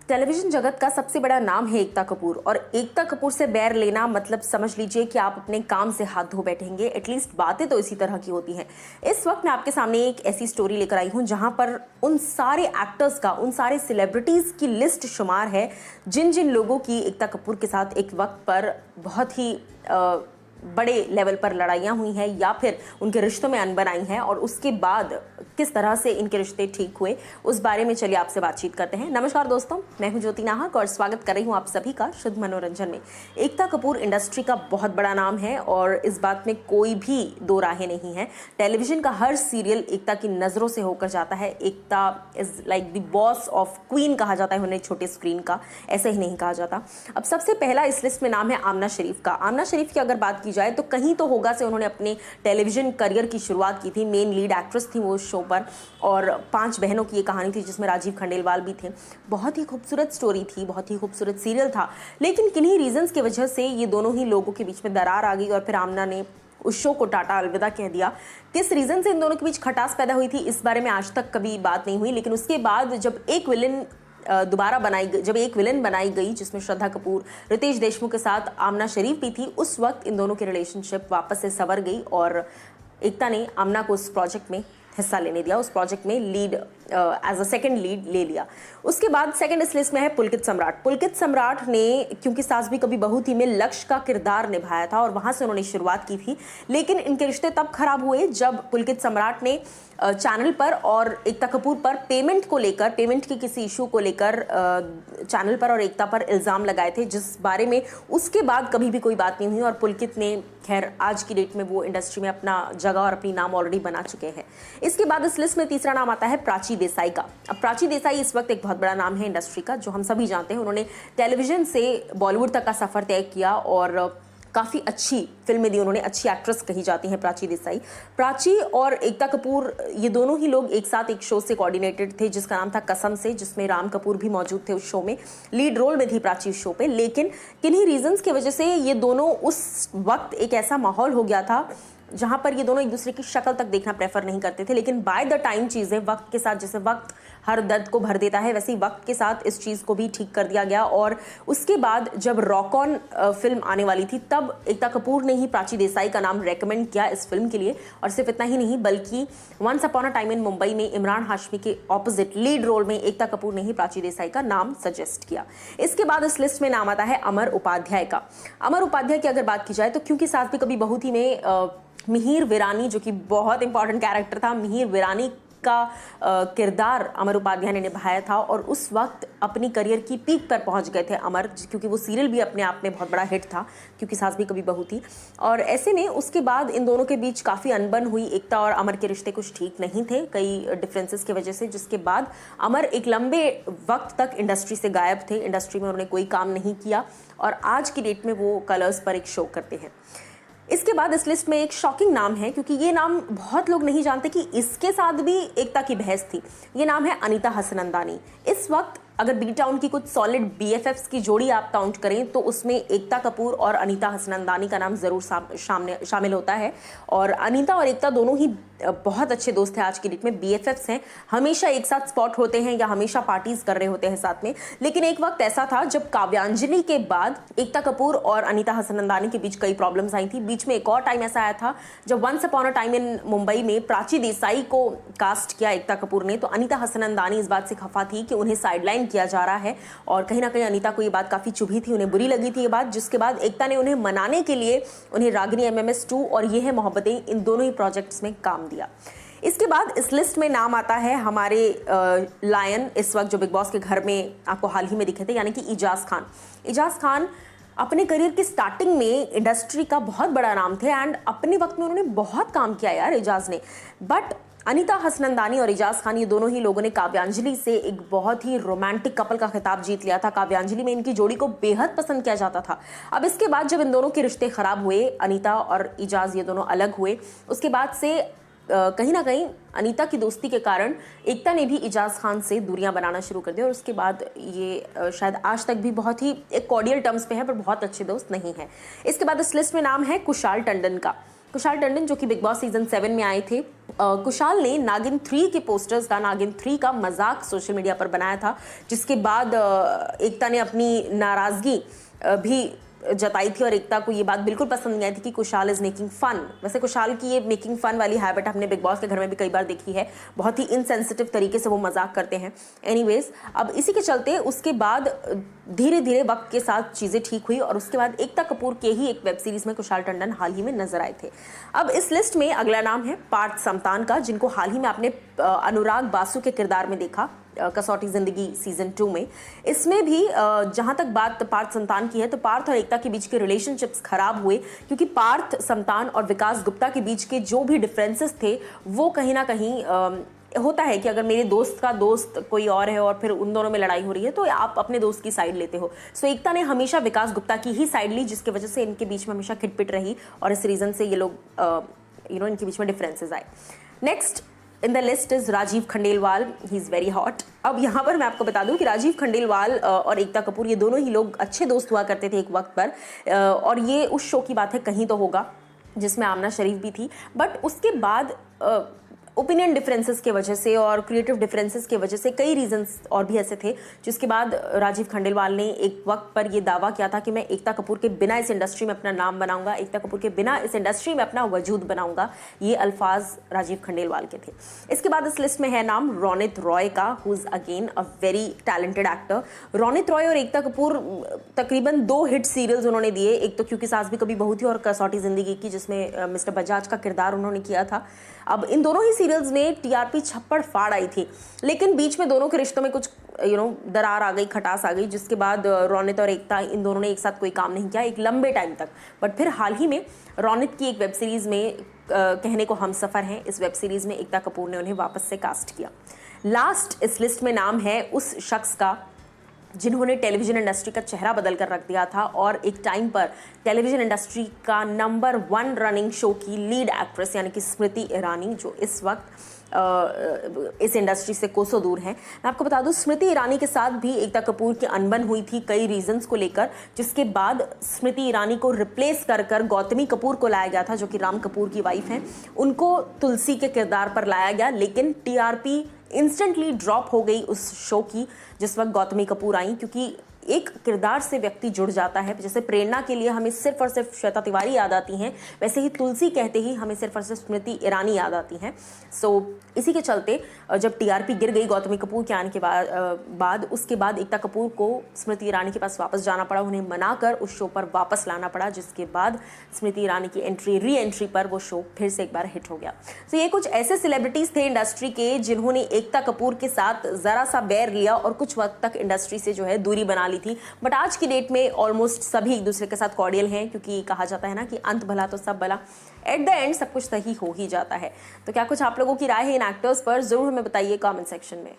Television जगत का सबसे बड़ा नाम है एकता कपूर और एकता कपूर से बैर लेना मतलब समझ लीजिए कि आप अपने काम से हाथ धो बैठेंगे। एटलीस्ट बातें तो इसी तरह की होती हैं। इस वक्त मैं आपके सामने एक ऐसी स्टोरी लेकर आई हूं जहां पर उन सारे एक्टर्स का, उन सारे सेलिब्रिटीज की लिस्ट शुमार है जिन जिन लोगों की एकता कपूर के साथ एक वक्त पर बहुत ही बड़े लेवल पर लड़ाइयाँ हुई हैं या फिर उनके रिश्तों में अनबन आई हैं और उसके बाद किस तरह से इनके रिश्ते ठीक हुए, उस बारे में चलिए आपसे बातचीत करते हैं। नमस्कार दोस्तों, मैं हूं ज्योति नाहक और स्वागत कर रही हूं आप सभी का शुद्ध मनोरंजन में। एकता कपूर इंडस्ट्री का बहुत बड़ा नाम है और इस बात में कोई भी दो राहें नहीं है। टेलीविजन का हर सीरियल एकता की नज़रों से होकर जाता है। Ekta is like the boss of queen कहा जाता है उन्हें छोटे स्क्रीन का, ऐसे ही नहीं कहा जाता। अब सबसे पहला इस लिस्ट में नाम है आमना शरीफ का। आमना शरीफ की अगर बात की जाए तो कहीं तो होगा से उन्होंने अपने टेलीविजन करियर की शुरुआत की थी। मेन लीड एक्ट्रेस थी वो उस शो पर और 5 बहनों की ये कहानी थी जिसमें राजीव खंडेलवाल भी थे। बहुत ही खूबसूरत स्टोरी थी, बहुत ही खूबसूरत सीरियल था, लेकिन किन्हीं रीजंस की वजह से ये दोनों ही लोगों के बीच में दरार आ गई और फिर आमना ने उस शो को टाटा अलविदा कह दिया। किस रीजन से इन दोनों के बीच खटास पैदा हुई थी इस बारे में आज तक कभी बात नहीं हुई, लेकिन उसके बाद जब एक विलन बनाई गई जिसमें श्रद्धा कपूर, रितेश देशमुख के साथ आमना शरीफ भी थी, उस वक्त इन दोनों की रिलेशनशिप वापस से संवर गई और एकता ने आमना को उस प्रोजेक्ट में हिस्सा लेने दिया, उस प्रोजेक्ट में lead as a second lead ले लिया। उसके बाद सेकंड इस लिस्ट में है पुलकित सम्राट। पुलकित सम्राट ने क्योंकि सास भी कभी बहू थी में लक्ष्य का किरदार निभाया था और वहां से उन्होंने शुरुआत की थी, लेकिन इनके रिश्ते तब खराब हुए जब पुलकित सम्राट ने चैनल पर और एकता कपूर पर पेमेंट के किसी इशू को लेकर चैनल पर और एकता पर इल्ज़ाम लगाए थे, जिस बारे में उसके बाद कभी भी कोई बात नहीं हुई और पुलकित ने खैर आज की डेट में वो इंडस्ट्री में अपना जगह और अपनी नाम ऑलरेडी बना चुके हैं। इसके बाद इस लिस्ट में तीसरा नाम आता है प्राची देसाई का। अब प्राची देसाई इस वक्त एक बहुत बड़ा नाम है इंडस्ट्री का, जो हम सभी जानते हैं। उन्होंने टेलीविजन से बॉलीवुड तक का सफ़र तय किया और काफ़ी अच्छी फिल्में दी उन्होंने, अच्छी एक्ट्रेस कही जाती हैं प्राची देसाई। प्राची और एकता कपूर ये दोनों ही लोग एक साथ एक शो से कोऑर्डिनेटेड थे जिसका नाम था कसम से, जिसमें राम कपूर भी मौजूद थे उस शो में। लीड रोल में थी प्राची उस शो पे, लेकिन किन्हीं रीजंस की वजह से ये दोनों उस वक्त एक ऐसा माहौल हो गया था जहां पर ये दोनों एक दूसरे की शक्ल तक देखना प्रेफर नहीं करते थे। लेकिन बाय द टाइम चीज़ें वक्त के साथ, जैसे वक्त हर दर्द को भर देता है, वैसे ही वक्त के साथ इस चीज़ को भी ठीक कर दिया गया। और उसके बाद जब रॉक ऑन फिल्म आने वाली थी तब एकता कपूर ने ही प्राची देसाई का नाम रेकमेंड किया इस फिल्म के लिए। और सिर्फ इतना ही नहीं बल्कि once upon a time in Mumbai में इमरान हाशमी के ऑपोजिट लीड रोल में एकता कपूर ने ही प्राची देसाई का नाम सजेस्ट किया। इसके बाद इस लिस्ट में नाम आता है अमर उपाध्याय का। अमर उपाध्याय की अगर बात की जाए तो क्योंकि सास भी कभी बहू थी में मिहिर विरानी, जो कि बहुत इंपॉर्टेंट कैरेक्टर था, मिहिर विरानी का किरदार अमर उपाध्याय ने निभाया था और उस वक्त अपनी करियर की पीक पर पहुंच गए थे अमर, क्योंकि वो सीरियल भी अपने आप में बहुत बड़ा हिट था क्योंकि सास भी कभी बहू थी। और ऐसे में उसके बाद इन दोनों के बीच काफ़ी अनबन हुई। एकता और अमर के रिश्ते कुछ ठीक नहीं थे कई डिफरेंसेस की वजह से, जिसके बाद अमर एक लंबे वक्त तक इंडस्ट्री से गायब थे। इंडस्ट्री में उन्होंने कोई काम नहीं किया और आज की डेट में वो कलर्स पर एक शो करते हैं। इसके बाद इस लिस्ट में एक शॉकिंग नाम है, क्योंकि ये नाम बहुत लोग नहीं जानते कि इसके साथ भी एकता की बहस थी। ये नाम है अनीता हसनंदानी। इस वक्त अगर बी टाउन की कुछ सॉलिड BFFs की जोड़ी आप काउंट करें तो उसमें एकता कपूर और अनीता हसनंदानी का नाम ज़रूर शामिल होता है। और अनीता और एकता दोनों ही बहुत अच्छे दोस्त हैं, आज की डेट में BFFs हैं, हमेशा एक साथ स्पॉट होते हैं या हमेशा पार्टीज कर रहे होते हैं साथ में। लेकिन एक वक्त ऐसा था जब काव्यांजलि के बाद एकता कपूर और अनीता हसनंदानी के बीच कई प्रॉब्लम्स आई थी। बीच में एक और टाइम ऐसा आया था जब once upon a time in Mumbai में प्राची देसाई को कास्ट किया एकता कपूर ने, तो अनीता हसनंदानी इस बात से खफा थी कि उन्हें साइडलाइन किया जा रहा है और कहीं ना कहीं अनीता को ये बात काफ़ी चुभी थी, उन्हें बुरी लगी थी ये बात, जिसके बाद एकता ने उन्हें मनाने के लिए उन्हें रागिनी MMS 2 और ये है मोहब्बतें, इन दोनों ही प्रोजेक्ट्स में काम दिया। इसके बाद इस लिस्ट में नाम आता है हमारे लायन, इस वक्त जो बिग बॉस के घर में आपको हाल ही में दिखे थे, यानी कि इजाज खान। इजाज खान अपने करियर की स्टार्टिंग में इंडस्ट्री का बहुत बड़ा नाम थे एंड अपने वक्त में उन्होंने बहुत काम किया यार इजाज ने। बट अनीता हसनंदानी और इजाज खान, ये दोनों ही लोगों ने काव्यांजलि से एक बहुत ही रोमांटिक कपल का खिताब जीत लिया था। काव्यांजलि में इनकी जोड़ी को बेहद पसंद किया जाता था। अब इसके बाद जब इन दोनों के रिश्ते खराब हुए, अनीता और इजाज ये दोनों अलग हुए, उसके बाद से कहीं ना कहीं अनीता की दोस्ती के कारण एकता ने भी इजाज खान से दूरियां बनाना शुरू कर दी और उसके बाद ये शायद आज तक भी बहुत ही एक कॉर्डियल टर्म्स पे है पर बहुत अच्छे दोस्त नहीं है। इसके बाद इस लिस्ट में नाम है कुशाल टंडन का। कुशाल टंडन जो कि बिग बॉस सीजन 7 में आए थे, कुशाल ने नागिन 3 के पोस्टर्स का, नागिन 3 का मजाक सोशल मीडिया पर बनाया था, जिसके बाद एकता ने अपनी नाराजगी भी जताई थी और एकता को ये बात बिल्कुल पसंद नहीं आई थी कि कुशाल इज मेकिंग फन। वैसे कुशाल की ये मेकिंग फन वाली हैबिट हमने बिग बॉस के घर में भी कई बार देखी है, बहुत ही इनसेंसिटिव तरीके से वो मजाक करते हैं। एनीवेज, अब इसी के चलते उसके बाद धीरे धीरे वक्त के साथ चीज़ें ठीक हुई और उसके बाद एकता कपूर के ही एक वेब सीरीज में कुशाल टंडन हाल ही में नजर आए थे। अब इस लिस्ट में अगला नाम है पार्थ समतान का, जिनको हाल ही में आपने अनुराग बासु के किरदार में देखा कसौटी जिंदगी सीजन 2 में। इसमें भी जहां तक बात पार्थ समतान की है, तो पार्थ और एकता के बीच के रिलेशनशिप्स खराब हुए क्योंकि पार्थ समतान और विकास गुप्ता के बीच के जो भी डिफरेंसेस थे वो कहीं ना कहीं होता है कि अगर मेरे दोस्त का दोस्त कोई और है और फिर उन दोनों में लड़ाई हो रही है तो आप अपने दोस्त की साइड लेते हो। सो एकता ने हमेशा विकास गुप्ता की ही साइड ली, जिसकी वजह से इनके बीच में हमेशा खिटपिट रही और इस रीजन से ये लोग इनके बीच में डिफरेंसेस आए। Next in the list is Rajiv Khandelwal, he is very hot. अब यहाँ पर मैं आपको बता दूं कि राजीव खंडेलवाल और एकता कपूर ये दोनों ही लोग अच्छे दोस्त हुआ करते थे एक वक्त पर, और ये उस शो की बात है कहीं तो होगा जिसमें आमना शरीफ भी थी, बट उसके बाद ओपिनियन डिफरेंसेस के वजह से और क्रिएटिव डिफरेंसेस के वजह से कई रीजंस और भी ऐसे थे, जिसके बाद राजीव खंडेलवाल ने एक वक्त पर ये दावा किया था कि मैं एकता कपूर के बिना इस इंडस्ट्री में अपना नाम बनाऊंगा, एकता कपूर के बिना इस इंडस्ट्री में अपना वजूद बनाऊंगा। ये अल्फाज राजीव खंडेलवाल के थे। इसके बाद इस लिस्ट में है नाम रोनित रॉय का, who is again a very talented actor. Ronit Roy और एकता कपूर तकरीबन 2 हिट सीरियल्स उन्होंने दिए, एक तो क्योंकि सास भी कभी बहू थी और कसौटी जिंदगी की, जिसमें मिस्टर बजाज का किरदार उन्होंने किया था। अब इन दोनों ही सीरियल्स में टीआरपी छप्पड़ फाड़ आई थी, लेकिन बीच में दोनों के रिश्तों में कुछ दरार आ गई, खटास आ गई, जिसके बाद रोनित और एकता इन दोनों ने एक साथ कोई काम नहीं किया एक लंबे टाइम तक। बट फिर हाल ही में रोनित की एक वेब सीरीज में कहने को हम सफ़र हैं, इस वेब सीरीज में एकता कपूर ने उन्हें वापस से कास्ट किया। लास्ट इस लिस्ट में नाम है उस शख्स का जिन्होंने टेलीविजन इंडस्ट्री का चेहरा बदल कर रख दिया था और एक टाइम पर टेलीविजन इंडस्ट्री का नंबर 1 रनिंग शो की लीड एक्ट्रेस यानी कि स्मृति ईरानी, जो इस वक्त इस इंडस्ट्री से कोसों दूर हैं। मैं आपको बता दूं, स्मृति ईरानी के साथ भी एकता कपूर की अनबन हुई थी कई रीजंस को लेकर, जिसके बाद स्मृति ईरानी को रिप्लेस कर गौतमी कपूर को लाया गया था, जो कि राम कपूर की वाइफ हैं। उनको तुलसी के किरदार पर लाया गया, लेकिन टीआरपी इंस्टेंटली ड्रॉप हो गई उस शो की जिस वक्त गौतमी कपूर आई, क्योंकि एक किरदार से व्यक्ति जुड़ जाता है। जैसे प्रेरणा के लिए हमें सिर्फ और सिर्फ श्वेता तिवारी याद आती हैं, वैसे ही तुलसी कहते ही हमें सिर्फ और सिर्फ स्मृति ईरानी याद आती हैं। सो इसी के चलते जब टीआरपी गिर गई गौतमी कपूर के आने के बाद उसके बाद एकता कपूर को स्मृति ईरानी के पास वापस जाना पड़ा, उन्हें मनाकर उस शो पर वापस लाना पड़ा, जिसके बाद स्मृति ईरानी की री एंट्री पर वो शो फिर से एक बार हिट हो गया। तो ये कुछ ऐसे सेलिब्रिटीज थे इंडस्ट्री के जिन्होंने एकता कपूर के साथ जरा सा बैर लिया और कुछ वक्त तक इंडस्ट्री से जो है दूरी बना ली थी। बट आज की डेट में ऑलमोस्ट सभी एक दूसरे के साथ कॉर्डियल हैं, क्योंकि कहा जाता है ना कि अंत भला तो सब भला, एट द एंड सब कुछ सही हो ही जाता है। तो क्या कुछ आप लोगों की राय है इन एक्टर्स पर, जरूर हमें बताइए कमेंट सेक्शन में।